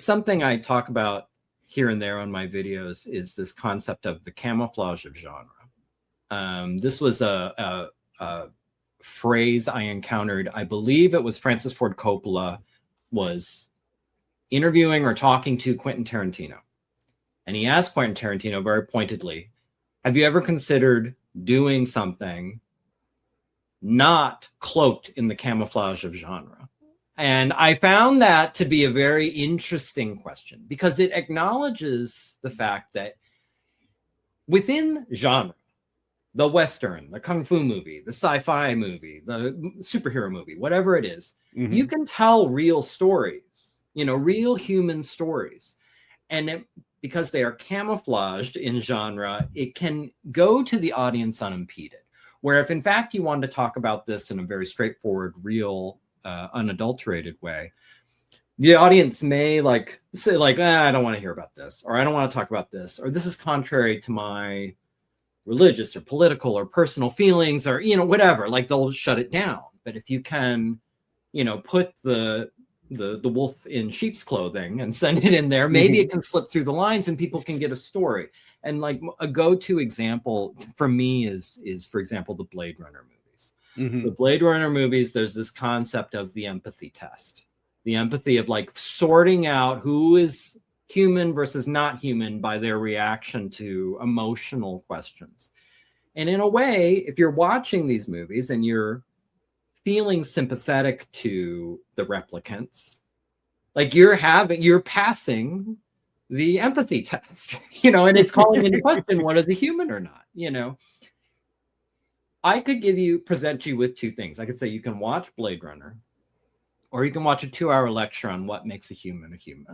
Something I talk about here and there on my videos is this concept of the camouflage of genre. This was a phrase I encountered. I believe it was Francis Ford Coppola was interviewing or talking to Quentin Tarantino. And he asked Quentin Tarantino very pointedly, have you ever considered doing something not cloaked in the camouflage of genre? And I found that to be a very interesting question because it acknowledges the fact that within genre, the Western, the Kung Fu movie, the sci-fi movie, the superhero movie, whatever it is, you can tell real stories, real human stories. And because they are camouflaged in genre, it can go to the audience unimpeded. Where if in fact you wanted to talk about this in a very straightforward, real, unadulterated way, the audience may say I don't want to hear about this, or I don't want to talk about this, or this is contrary to my religious or political or personal feelings, or whatever. They'll shut it down. But if you can, put the wolf in sheep's clothing and send it in there, maybe it can slip through the lines and people can get a story. And a go-to example for me is for example the Blade Runner movies. The Blade Runner movies, there's this concept of the empathy test, the empathy of sorting out who is human versus not human by their reaction to emotional questions. And in a way, if you're watching these movies and you're feeling sympathetic to the replicants, you're passing the empathy test, and it's calling into question, what is a human or not, I could present you with two things. I could say you can watch Blade Runner, or you can watch a 2-hour lecture on what makes a human a human.